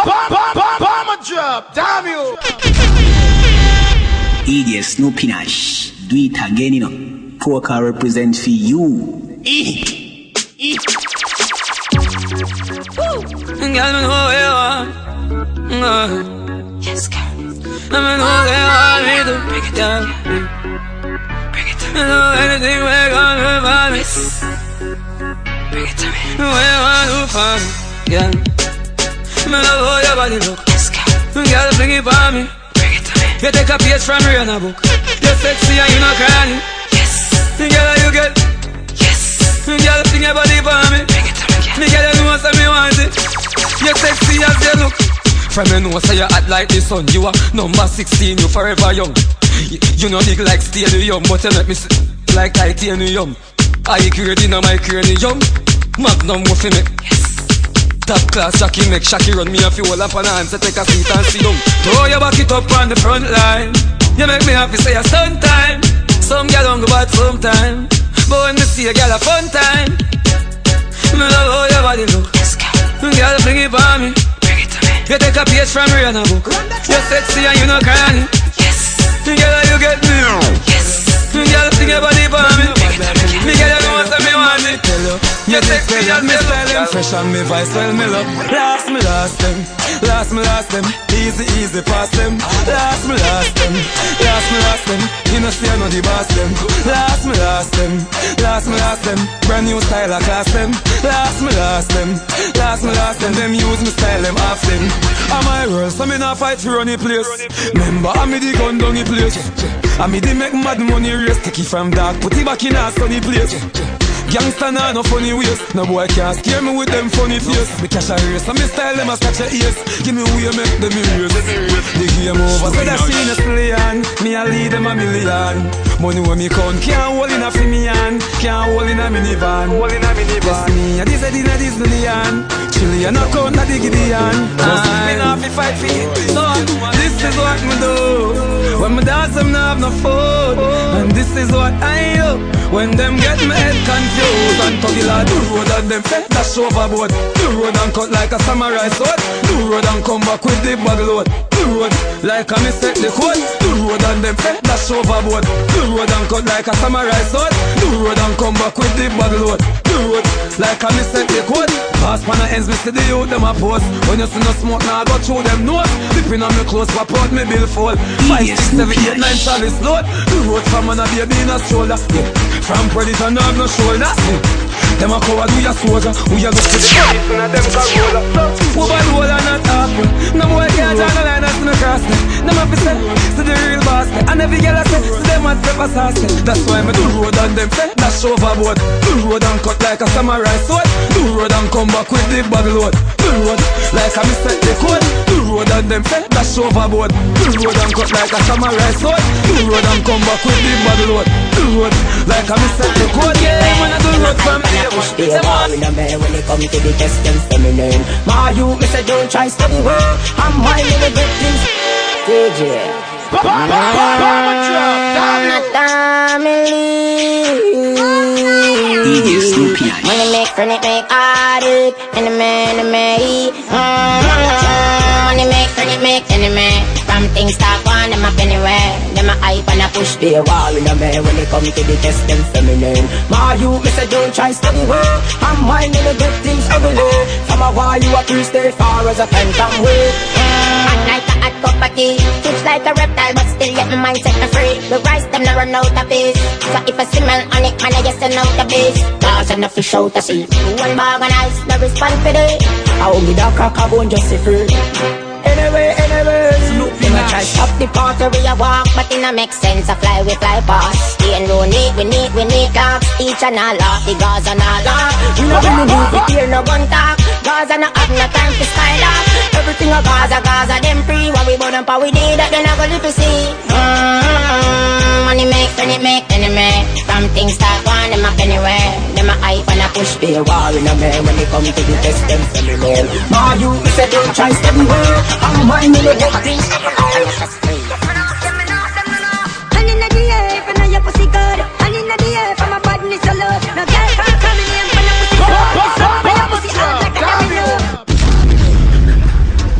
Bomber drop, damn you. Idiot Snoopy Nash, do it again, you know. Poker represent for you. Girl, me know where you are. Yes, girl. I know where you are, me to break it down. Bring it to me. I know anything we're gonna promise. Bring it to me. Where you want to find, girl. Me love how your body look. Yes, girl. Girl, bring it for me. Bring it to me. You take a page from Rihanna book. You're sexy and you not crying. Yes. Girl, you get. Yes. Girl, bring your body for me. Bring it to me, girl. Me girl, you know what me want it. You're sexy as you look. From you know say you hot like the sun. You are number 16, you forever young. You know big like stadium, but you make me like titanium. I grade in my cranium. Magnum what me. Yes. Top class Jackie make Shaki run me a few up on hand. So take a seat and sit down. Throw your back it up on the front line. You make me happy say a stunt time. Some girl don't go bad sometime, but when me see a girl a fun time. Me love how your body look. Girl, bring it for me. Bring it to me. You take a page from Rihanna book. You're sexy and you not crying. Yes. Girl, you get me. Yes. Girl, bring your body for me. Me girl, you know what me want it. You sexy and me styling fresh and me vice well me love. Last them. Last them. Easy pass them. Last them. You know see I know the boss them. Last them. Brand new style I class them. Last them. Them use me style them off them. I'm my world, so me not fight for any place. Remember I'm me the gun down the place. I'm me the make mad money race. Take it from dark, put it back in a sunny place. Gangsta nah no funny ways. No boy can't scare me with them funny face. Me cash a race, and me style them a scratch a ears. Give me way make them erase. The game over, so that scene is playing. Me a lead them a million. Money when me count, can't hold in a fi me hand. Can't hold in a minivan. Yes me, a this a dinner this million. Chili and a count a the Gideon. Me nah fi fight for it. So this is what me do. When me dance them nah have no food. And this is what I do. When them get me head confused and tuggy like the road and them fed dash overboard. The road and cut like a samurai sword. The road and come back with the bag load. The road like a me set the code. The road and them fed dash overboard. The road and cut like a samurai sword. The road and come back with the bag load. The road like a me set the code. Pass pan the ends, me see the youth them a post. When you see no smoke now I go through them nose. Dipping on me clothes, pop out me bill fall. 5, 6, 7, 8, 9 chalice load. The road from an a baby in a stroller. From predator no have no shoulder. Them a coward, we a soldier. We a go to the police and a them Corolla. Who bad roll and not half. No boy can't draw no line as me cross me. Them a fi say, see the real boss me. And every girl a say, see them as pepper sauce me. That's why me do road and them say, dash overboard. Do road and cut like a samurai sword. Do road and come back with the bag load. Do road like a me set the code. Do road and them say, dash overboard. Do road and cut like a samurai sword. Do road and come back with the bag load. Do road like a me set the code. Yeah, man I do road from here. Push the wall in a man when it come to the test them feminine. My you, me say don't try study well. I'm whining the good things. DJ DJ Snoopy Nash. Money make, friend it make, addict. Enemy. Money make, friend it make, enemy. From things start on them up anywhere. Them a hype and a push the wall in a man when they come to the test them feminine. My you, me say don't try study well. I'm whining the good things everywhere. From a while you a priest stay far as a phantom way. Act like a hot cup of tea. Twitch like a reptile but still get my mind set me free. The rice them never run out of peace. So if I smell on it, man I just send out the beast. Cause and a fish out to sea. One bag and ice, no respond for it. I only the crack a bone just see free. Anyway, Snoopy Nash. Try stop the party we a walk, but it no make sense. I fly, we fly past. Staying round we need clocks. Each and all off, the guys and all off. We no really do it here, no gun talk. Gaza no have no time for style off. Everything a Gaza, them free. When we burn up how we did that, then I go live to see. Money make, friend it make, enemy. From things start on them up anywhere. Them a hype and a push the war in a man when they come to the test them feminine. My you, me say don't try study well. I'm whining the good things. And in the air, if I know your pussy good. And in the air, for my badness alone. No girl can't come in here, for your pussy good. It's up, for your pussy out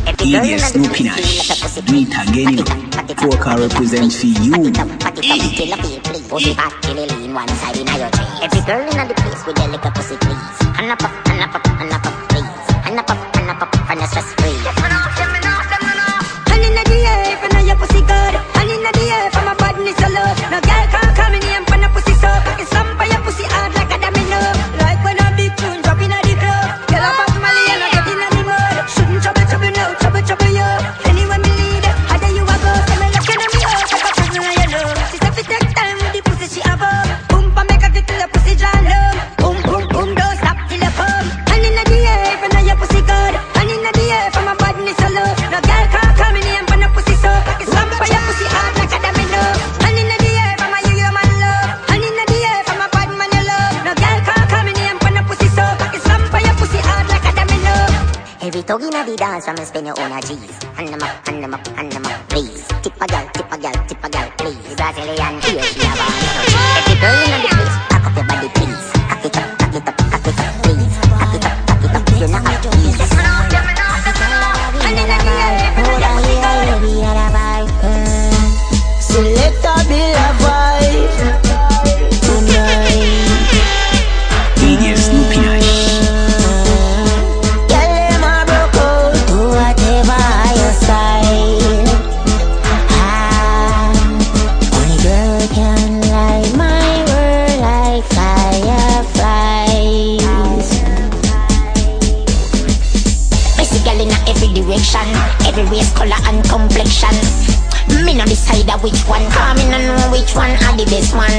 like a DJ Snoopy Nash, do it again, you know. Poker represents for you. Pussy fat, killy lean, one side in your tree. Every girl in the place with a little pussy, please. And up, and up, and up, please. And up, and up, and a stress free. And in the air, for now your pussy good. And in the air, for my badness so low. No girl can't come in here and pan a pussy so. It's some for your pussy hard like a domino. Like when a big tune drop in the club. Girl up off Mali and I get in the mud. Shouldn't trouble no, trouble yo. Anywhere me lead, how do you a go? Say me looking at me up, like a person I know. She said fi take time with the pussy she a bum. Boom, pa make her get till the pussy jam low. Boom, boom, boom, don't stop till you come. And in the air, for now your pussy good. And in the air, for my badness so low. No girl can't come in here and pan a pussy so. It's some for your pussy hard like a domino. And in the air, for my you man love. And in the air, for my bad man you love. No girl can't come in here and pan a pussy so. It's some for your pussy hard like a domino. Every tug in the dance, from spin your own a G's. Hand them up, hand them up, hand them up, please. Tip a gal, tip a gal, tip a gal, please. The Brazilian here, she a born. Every girl in the place, cock up your body, please. Cock it up, cock it up, cock it up, please. Cock it up, you're not a please. And in the air, for now your pussy good. Select a bill of vibe tonight. DJ Snoopy Nash. Tell them I broke out to whatever your style. Only girl can light my world like fireflies. Basically in every direction, every race, color and complexion. Me no decide which one, cause me no know which one are the best one.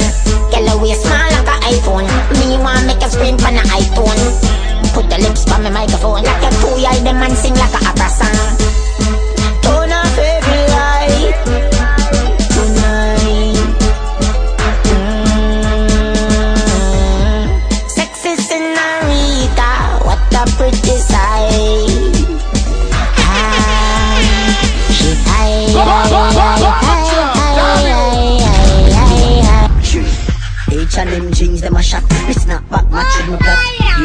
Girl way small like a iPhone. Me want make a screen for an iPhone. Put the lips on my microphone like a 2-year them and sing like a opera song. Turn off every light tonight. Sexy senorita, what a pretty sight. She Each of them jeans, them a shot. Me snap back, match with my black. Yeah.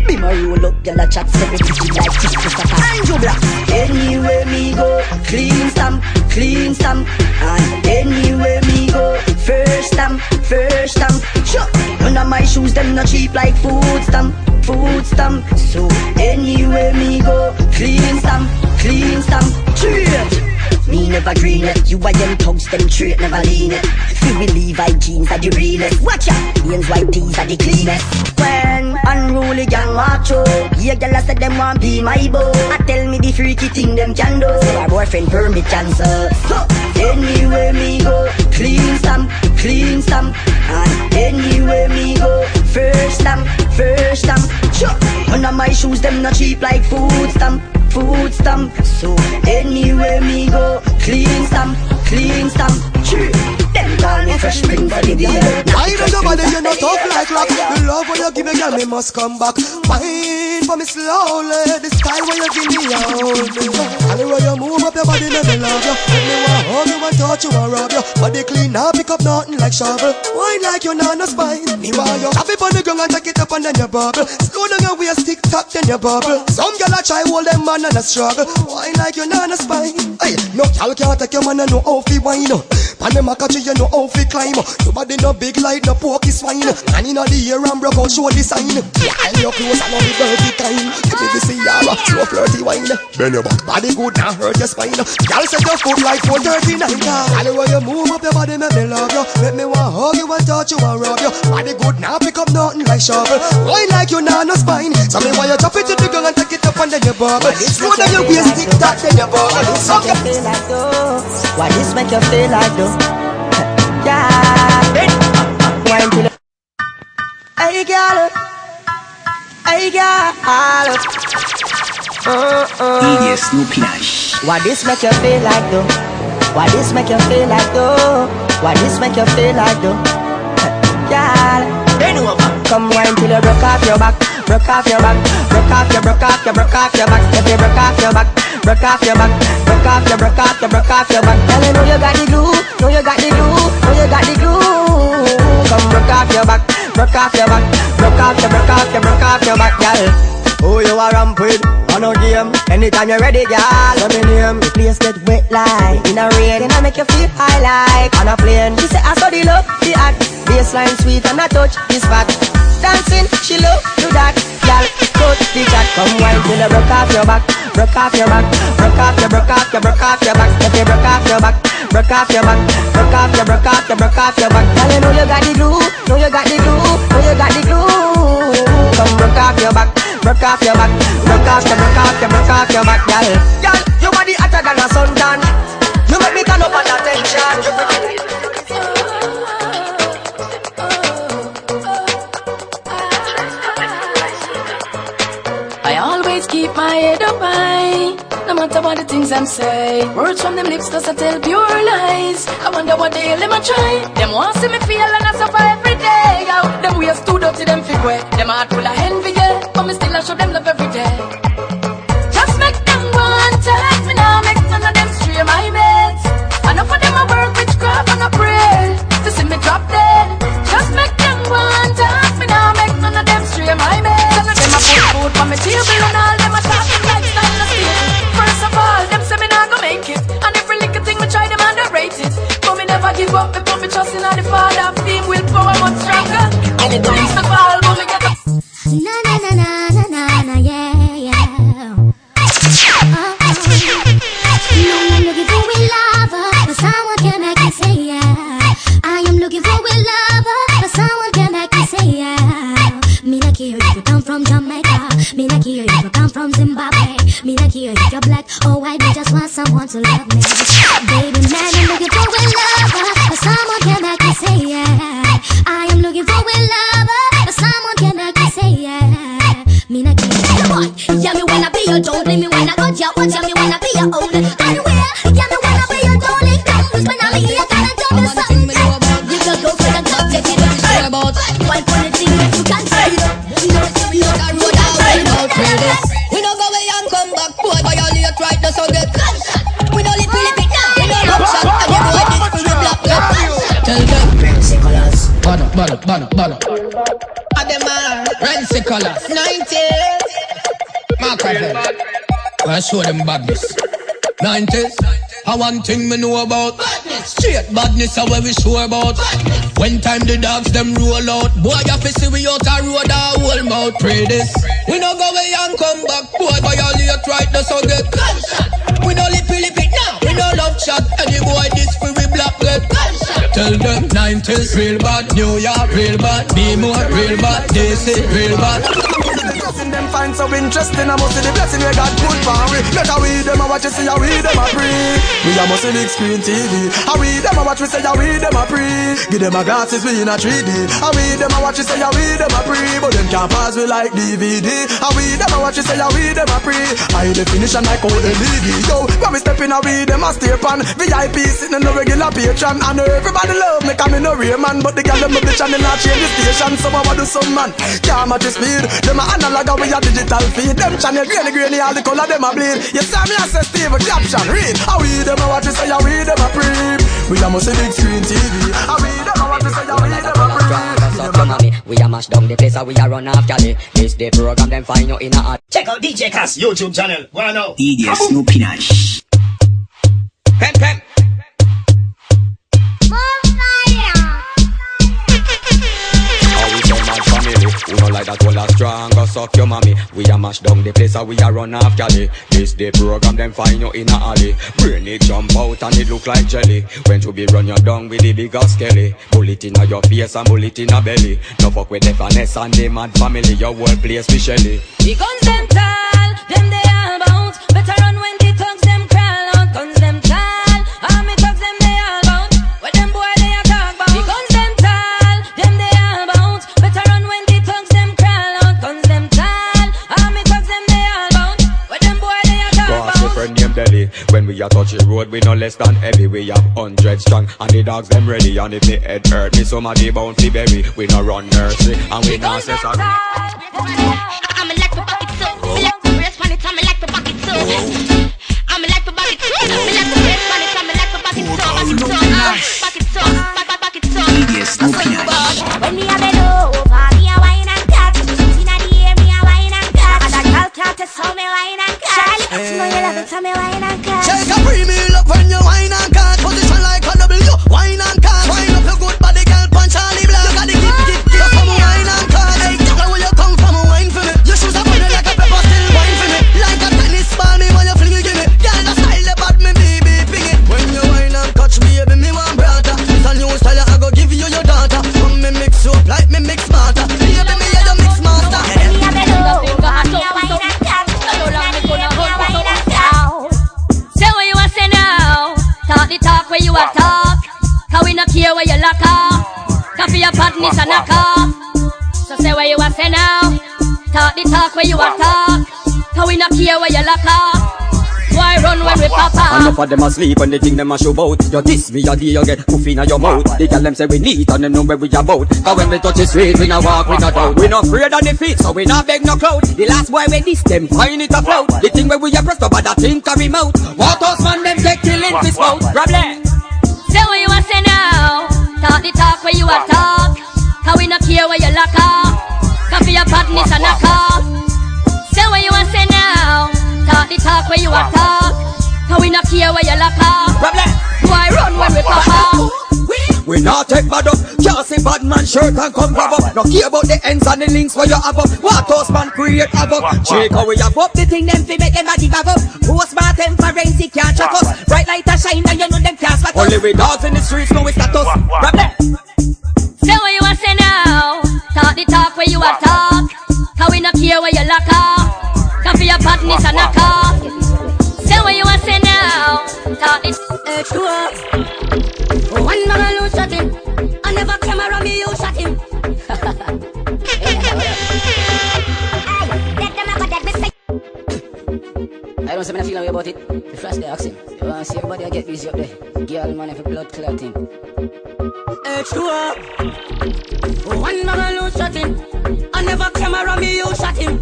Me my roll up, gyal a chat. Celebrity like Christopher Andrew Black. Anywhere me go, clean stamp, clean stamp. And anywhere me go, first stamp, first stamp. Sure. None of my shoes, them not cheap like food stamp, food stamp. So anywhere me go, clean stamp, clean stamp. Cheers. Me never green it, you are them thugs, them straight never lean it. Feel me Levi jeans are the realest. Watch out, Ian's white tees are the cleanest. When unruly gang walk through, yeah, girl I said them want be my beau. I tell me the freaky thing them can do. So our boyfriend permit cancel. So anywhere me go, clean stamp, clean stamp. And anywhere me go, first stamp, first stamp. Sure. None of my shoes them not cheap like food stamp, food stamp. So anywhere me go, clean stamp, clean stamp. True. Them call me fresh spring for the beer. I know your body, you not tough like rock. The love when you give me, girl, me must come back. Wine for me slowly. The style when you give me, you hold me. And the way you move up your body, make me love you. Make me want hug you and touch you and rub you. Body clean, now pick up nothing like shovel. Wine like you not no spine. Me want you have it on the ground and take it up and then you bubble. Slow down your waist, tick tock, then you bubble. Some girl a try hold them man and a struggle. Wine like you not no spine. Hey, no girl can't take your man and no how fi wine. Pan them a catch you know how fi climb. Your body no big like no pokey swine. And inna the air and broke out show the sign. Yeah, and your clothes and all the dirty kind. Give me the Ciara, slow flirty wine. Bend your back, body good now hurt your spine. Girl set your foot like 439. Girl the way you move up your body make me love you. Make me want hug you and touch you and rub you. Body good now pick up nothing like shovel. Wine like you nah no spine. So me want you drop it to the ground and take it up and then you bubble. Slow down your waist, tick tock, then you bubble. Why this make you feel like though? Yeah, wine till hey girl, hey girl. DJ Snoopy Nash. Why this make you feel like though? Why this make you feel like though? Why this make you feel like though? Girl, bend over. Come wine till you broke off your back, broke off your back, broke off your, broke off your, broke off your back. If you broke off your back, broke off your back, broke off your, broke off your, broke off your back. Girl, you know you got the glue, know you got the glue, know you got the glue. Come broke off your back, broke off your back, broke off your, broke off your, broke off your back, girl. Who you are ramp with? On a game. Anytime you're ready, girl. Let me name. The place get wet like in a rain, and I make you feel high like on a plane. She say I saw the love, the act, baseline sweet and I touch this back. Dancing, she love do that, girl. Touch the jack, come wine till you broke off your back, broke off your back, broke off your, broke off your, broke off your back. If you broke off your back, broke off your back, broke off your, broke off your, broke off your back. Girl, you know you got the glue, know you got the glue, know you got the glue. Come broke off your back, broke off your back, broke off your, broke off your, broke off your back, girl. Girl, your body hotter than a suntan. You make me turn up on attention. I always keep my head up high, no matter what the things them say. Words from them lips does I tell pure lies. I wonder what the hell them a try. Them want see me feel and I suffer every day. Out them ways too dirty, them fig way. Them heart full of envy, yeah, but me still I show them love every day. Just make them one take me now, make none of them stray my beds. Enough of them a work witchcraft and a pray to see me drop dead. Just make them one take me now, make none of them stray my beds. None of them a put food on my table and all them a talking lifestyle no stable. First of all, them say me not go make it, and every little thing me try them underrated. But me never give up, me put me trust in all the Father. Team will power much stronger. Anytime me fall, but me get up. Na na na na na na na, yeah yeah. No, I'm looking for a lover, but someone can make me say yeah. I am looking for a lover, but someone can make me say yeah. Me not care if you come from Jamaica, me not care if you come from Zimbabwe, me not care if you're black or white, me just want someone to love me. Baby man, I'm looking for a lover, but someone can make me say yeah. I am looking for a lover, but someone can make me say yeah. Me not care. Yeah, me wanna be your darling, me wanna go ya, watch ya, me wanna be your own. Anywhere, yeah, me wanna be your darling. Come with me, now me here, come and tell me something. You can go for the top, take it up. One for the thing that you can say. We don't go away and come back, boy, violate right now, so get gunshot. We don't live Philip now, we don't love shot. And you boy, this for the black blood. Tell them, Renzi colors. Banner. Ademar, Renzi colors. 90s. Mark right there. I show them badness. 90s. I one thing me know about badness. Straight badness are where we sure about badness. When time the dogs them roll out, boy you fi see we out a road a whole mouth. Pray this. We no go away and come back, boy violate right now so get gunshot. We no lip it now, we no love chat. Any boy this for we black get gunshot. Tell them 90s real bad, New York real bad, be more real bad, DC real bad. Them find so interesting, I must see the blessing we got good for we. Better we them a watch you see how we them a free. We a must see big screen TV. How we them a watch we say how we them a free. Give them a glasses we in a 3D. How we them a watch you say how we them a free. But them can't pass we like DVD. How we them a watch you say how we them a free. High definition like all LED. Yo, when we step in a we them a stay pan. VIP sitting in a regular patron. And everybody love me come in no real man. But the girl them love the channel not change the station. So I do some man can't match the speed. Them a analog we a digital feed. Them channel grainy all the color them a bleed. You see me I say Steve caption read. How we them a watch you say how we them a pre. We a must see big screen TV. How we them a watch you say how we them a pre. We a mash down the place and we a run after the. This the program them find you in a hot. Check out DJ Cass YouTube channel. Wanna know? DJ Snoopy Nash. Pem. We no like that all a strong, go suck your mommy. We a mash down the place and we a run after the. This the program them find you in a alley. Brain it jump out and it look like jelly. When to be run you down with the bigger skelly. Bullet in your face and bullet in a belly. No fuck with the finesse and the mad family. Your whole place be Shelly. The guns them tall, them they all bounce. Better run when the thugs them crawl out. Guns them tall, army thugs them they all bounce. What them boy they a talk about? The guns them tall, them they all bounce. Better run when the thugs them crawl out. Guns them tall, army thugs them they all bounce. What them boy they a talk about? Boss friend named Belly. When we a touch the road, we no less than heavy. We have 100 strong and the dogs them ready. And if the head hurt me, somebody bound to bury. We no run nursery and we no say sorry. I'm a like the bucket too. Me like the breast when it's I'm like the bucket too. I'm a like the bucket too. Me like the breast when it's I'm like the bucket too. Bucket too. DJ Snoopy Nash. When me a bend over. You know you love it, tell me wine and cut. Shake a premium up when you wine and cut. Position like a W, wine and cut. Wine up your good body, girl, punch Charlie Black. You got the gift, come wine and cut. Hey, girl, where you come from, wine for me. Your shoes are burning like a pepper, still wine for me. Like a tennis ball, me when you fling it, give me. Girl, the style about me, baby, ping it. When you wine and touch me, baby, me want brother. It's a new style, I go give you your daughter. When me mix you up like me mix smarter. Baby, me yeah, you mix master. Say what you want say now. Talk the talk where you are talk. Cause we not care where you lock up. Cause your partners a knock off. So say what you want say now. Talk the talk where you are talk. Cause we not care where you lock up. Why run when we pop up? Enough of them asleep when they think them a show bout. You this me a day you get poof in your mouth. The girl them say we neat and them know where we about. Cause when we touch the street we not walk, we not out. We not afraid of the feet so we not beg no clout. The last boy we this them find it afloat. The thing where we a press up but that thing carry mouth. Waterhouse man them take till in this mouth. Problem. Say what you want say now. Talk the talk where you are talk. Cause we not care where you lock up. Cause your partners a knock off. Say what you want say now. Talk the talk where you are talk. Cause we not care where you lock up. Problem. Why run when we pop up? We not take bad up. Can't say bad man shirt and come grab up. No care about the ends and the links where you have up. Waterhouse man create havoc. Check how we have up. The thing them fi make them body bag up. Postmortem forensic can't track us. Bright light a shine and you know them can't spot us. Only we dogs in the streets know we status. Problem. Say what you want say now. Talk the talk where you are talk. Cause we not care where you lock up. Cause your partners a knock off. Say what you want say now. Talk it. One man alone shot him. I never camera me, you shot him. I don't say me feel about it. The flash they ask him. You wanna see everybody get busy up there. Girl man if a blood clotting. H2O. One man alone shot him. I never camera me, you shot him.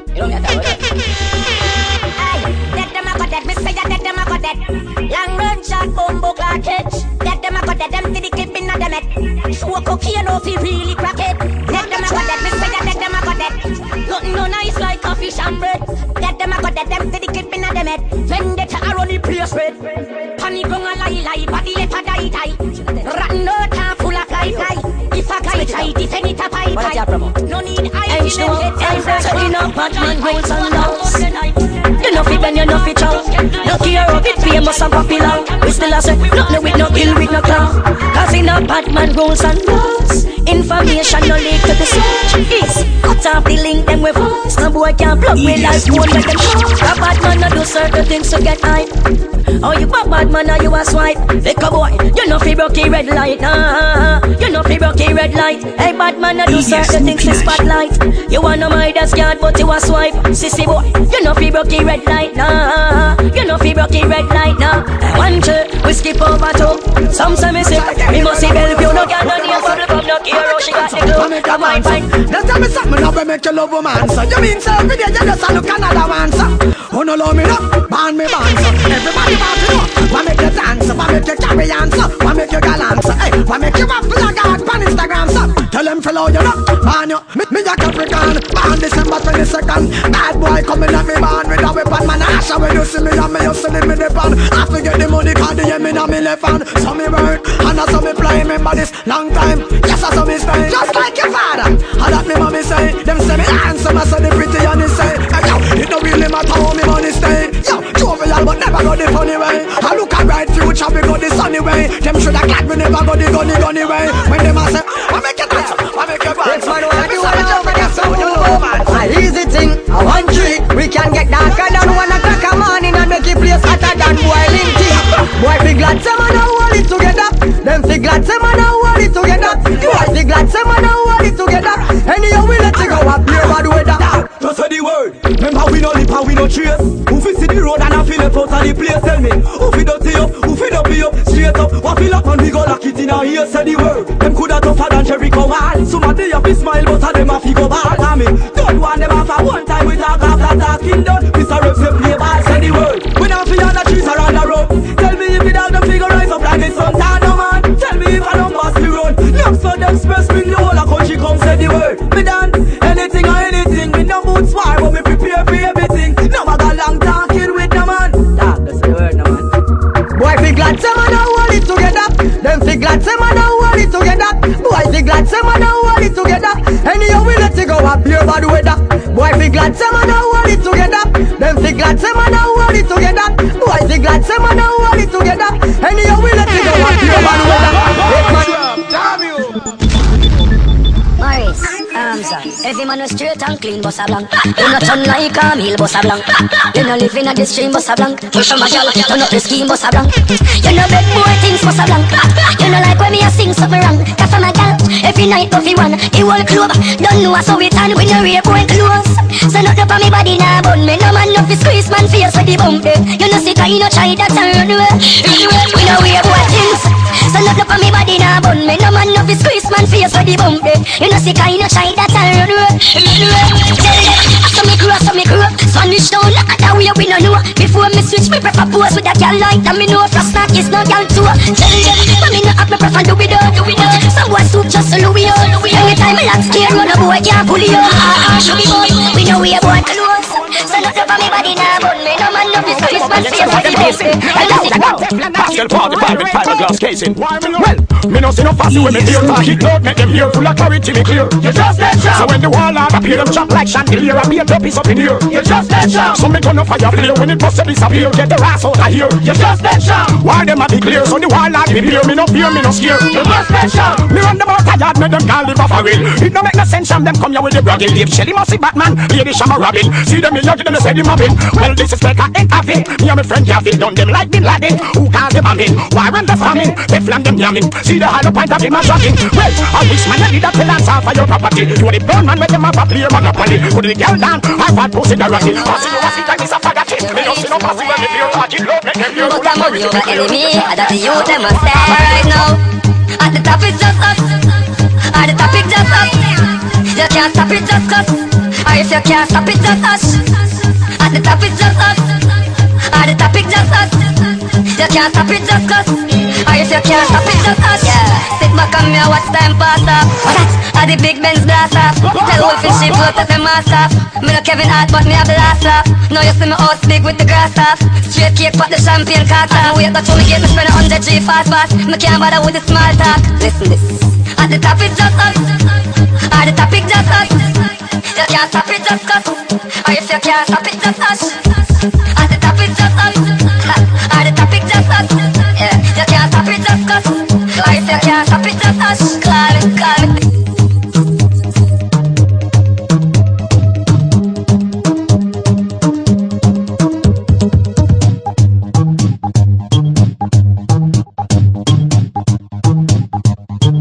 You don't get that. Dead them a go dead, me say ya dead them a go dead. Long run shot, bumbo cartridge. Dead them a go dead, them see the clip inna them head. Show cocaine off he really crack it. Dead them a go dead, me say ya dead them a go dead. Nothing no nice like coffee and bread. Dead them a go dead, them see the clip inna them head. Vendetta a run the place red. Panic gon' a lie, body let a die. Rotten earth and full of fly. If a guy try, defend it a pie. No need I to setting up Batman goals and doubts. You know fi bend, you know fi chow. No care of it famous and popular. We still a say nothing with no ill with no clown. Cause in a Batman goals and doubts. Information no leak to the search. Is cut off the link them with us. No boy can't plug me like phone make them show. A Batman no do certain things to get hype. Oh you a Batman or you a swipe. Lick a boy, you know fi broke red light. You know fi broke red light. Hey Batman no do certain things to spotlight. You wanna Midas card but you a swipe. Sissy boy, you know fi broke red light. You know fi broke red light. One two, we skip over two. Some say me sick, me must see Bellevue. No girl no name for the pub, no care how she got the glue. Come on, fine. Don't tell me something now, make you love a man, so you mean so every day you just look another one, so who no love me no, ban me ban, so everybody want to know. Why make you dance, why make you carry on, so why make you gallant, so hey, why make you a flag out on Instagram, so tell them follow you know, ban you, me a Capricorn, ban December 22nd, bad boy coming at me ban with a weapon, man, Asha when you see me and me, you see me the pan, I forget the money cause the me na me left hand, so me work, and I saw me play, remember this long time, yes I saw me stay, just like your father, and that me mommy say, them say me handsome, I saw the pretty and he say, hey yo, it don't really matter how me money stay, yo, jovial but never go the funny way, I look a bright future, we go the sunny way, them shoulda glad we never go the gunny way, when them a say, I make you dance, I make you dance, man, I do what I do, but that's how you know, man, a easy thing, a one trick, we can get darker than 1 o'clock a morning and make it place hotter than boiling tea, boy fi glad say man a hold it together, them fi glad say man a hold it together, boy fi glad say man a hold it together, anyhow we let it go up here bad weather. Just say the word, remember we no lip and we no trace, who fi see the road and I feel it out of the place, tell me, who fi dirty up, who fi dirty up, straight up, what feel up and we go lock it in our ears, say the word, them coulda tougher than Jericho wall, somebody have to smile but a them a fi go ball, I mean, don't want them off at one time we talk after talking done, Mr. Reps say play ball, say the word, we not fi on the trees around the road, tell me if it all them figure rise up like the sun, no man, tell me if I don't pass the road, look so them space bring the whole of country come say the word, me done, anything or anything, me no boots far but me prepare for everything, no bad weather. Boy, fi glad say man now hold it together. Them fi glad say man now hold it together. Boy, fi glad say man now hold it together. Anyhow we let it go up your bad weather. Damn you. Morris, son. Every man was straight and clean, bossa blanc. You not turn like a meal, bossa blanc. You no live in a this stream, bossa blanc. Push on my gal, turn up the scheme, bossa blanc. You no beg more things, bossa blanc. You no like when me a sing something wrong. Cause for my gal, every night Buffy one. The whole club, don't know so it and we no rape when close. So not up on me body now, bun me. No man no fi squeeze man face with the bump there. You no sick and you no try that and run away. We no rape when things. So not up on me body now, bun me. No man no fi squeeze man face with the bump there. You no sick and you no try that and run away. So me crew, Spanish down like that way we no know. Before me switch, me prefer pose with a girl like that. Me know frost not kiss no girl too. But me no have me prefer do it up. Some boy soup just a Louis on. Anytime me lock scared, run a boy can't pull you up. Show me boy, we know we a boy close. So not up on me body now, but me no man no this Christmas face for the best. Pastel party, fiberglass casing. Well, me no see no fussy when me hear my hit load. Make them hear full of clarity, me clear. You just let down. So when the wall art appear, them jump like chandelier. I be a piece up in here. You just let down. So me gonna fire flare when it bust to disappear. Get the ass out of here. You just let down. Why them a be clear? So the wall art be clear. Me no fear, me no scare. You just let down. Me run them out tired, make them can't live off a real. It no make no sense, and them come here with the bragging. Dave Shelly must see Batman, Lady Shama Robin. See them in here, them say them mobbing. Well, this is like a intervene. Me and my friend Javi done them like Bin Laden. Who can't them in? Why when the famine? They flan them yamming. See the hollow point of him a dragging. Well, I wish man you need a tell us half of your property. You are the brown man with them a play monopoly. Put the girl down, I fat pussy the rocky. Passy you a sit like this a faggoty. Me don't see no passy when they feel party low. Make them hear but I'm on your enemy. That the youth them a stay right now. At the top it's just us. At the top it's just us. You can't stop it just us. Or if you can't stop it just us. At the top it's just us. At the top it's just us. You can't stop it just us. Or if you can't stop it just us. Yeah. Sit back and me watch time pass up. At the big Benz blast off. Tell Wolfie she float at the mass off. Me no Kevin Hart but me a blast off. Now you see me house big with the grass off. Straight cake pop the champagne cock off. Wait that me get me spend 100 G fast fast. Me can't bother with the small talk. Listen this. At the top it's just us. At the top it's just us. You can't stop it just us. Or if you can't stop it just us. At the top it's just us. At the top it's just us. Yeah, you can't stop it just us. Or if you can't stop it just us. Call it, call it.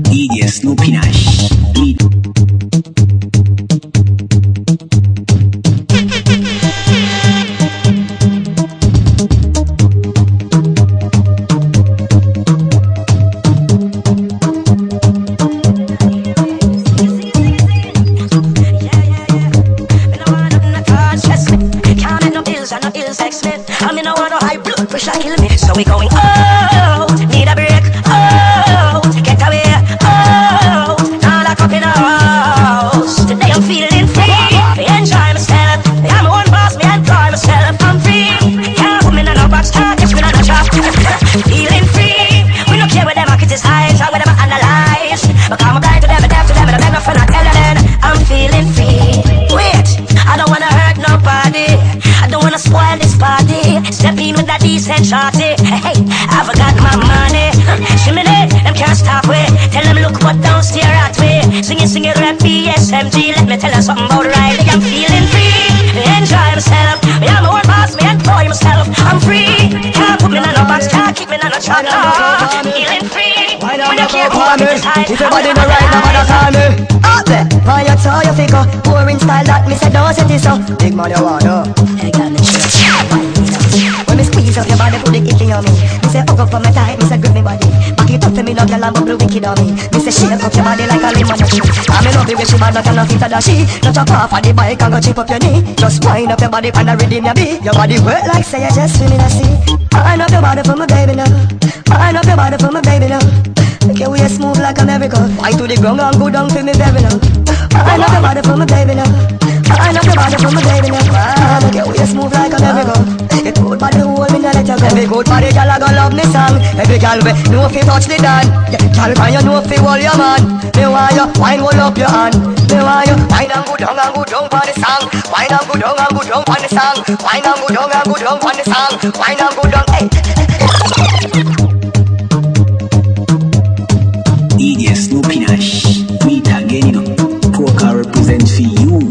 DJ Snoopy Nash. So we going out, need a break, out, get away, out, now lock up in a house. Today I'm feeling free, enjoy myself. I'm my own boss, me enjoy myself. I'm free, can't put me in no box, can't get me in no trap. Feeling free, we don't care what them criticize, or what them analyze. But I'm blind to them, and deaf to them, and I'm nothing I tell them. I'm feeling free. Wait, I don't wanna hurt nobody, I don't wanna spoil this party. Step in with that decent shorty. Hey, I forgot my money. Shimmy them can't stop way. Tell them look but don't stare at me. Sing it rap BSMG. Let me tell you something about Riley. I'm feeling free, enjoy myself. Me I'm my own boss, me enjoy myself. I'm free, can't put me in no box, can't keep me in no trap. Feeling free, we don't care who I'm inside. If your body no right, no matter call me. Up there, on your toe, your figure. Boring style that me say don't set it so. Big man you wanna. I got the shit. When me squeeze up your body, put the icky on me. Me say hug up on my tight, me say grip me body. Back it up to me, no girl and bubble wicked on me. Me say shake up your body like a lemon tree. And me love it when she bad, no can fit her that she. Not chop off of the bike and go chip up your knee. Just wind up your body and redeem your beat. Your body work like say you just swim in the sea. Wind up your body for my baby now. Wind up your body for my baby now. Make your waist smooth like America. Fight to the ground and go down for me baby now. Wind up your body for my baby now. Wind up your body for my baby now. Make your waist smooth like America. It good body hold me, no let you go. Every good body girl a go love me song. Every girl we know if you touch the dan. Girl can you know if you hold your man. Me want you wine hold up your hand. Me want you wine and go down on the song. Wine and go down on the song. Wine and go down on the song. Wine and go down. Hey. DJ Snoopy Nash, do it again, you know. Poker represent for you.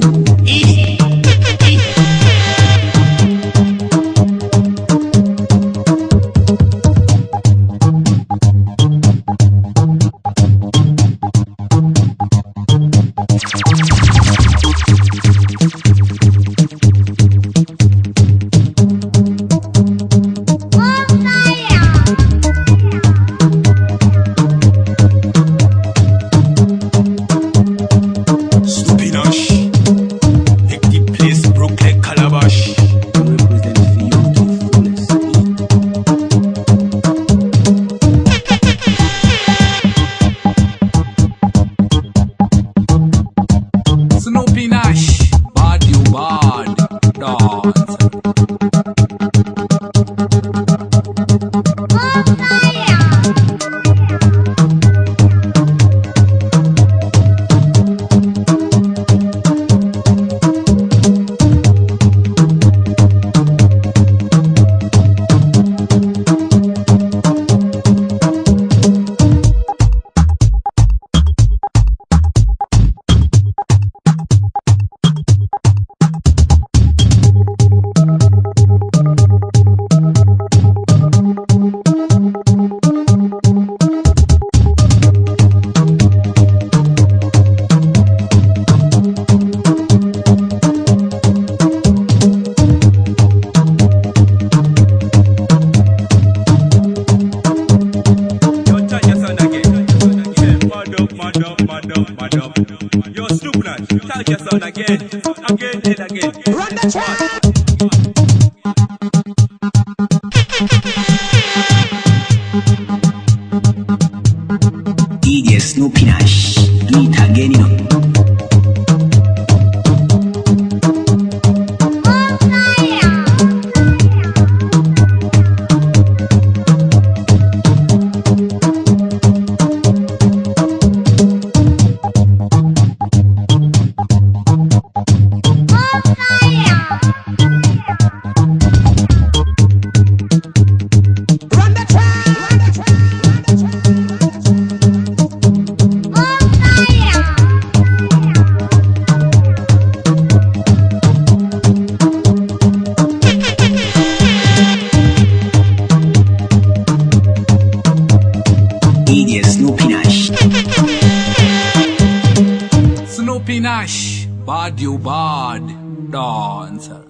DJ Snoopy Nash, do it again, you know. DJ Snoopy Nash. Snoopy Nash, bad you bad dancer.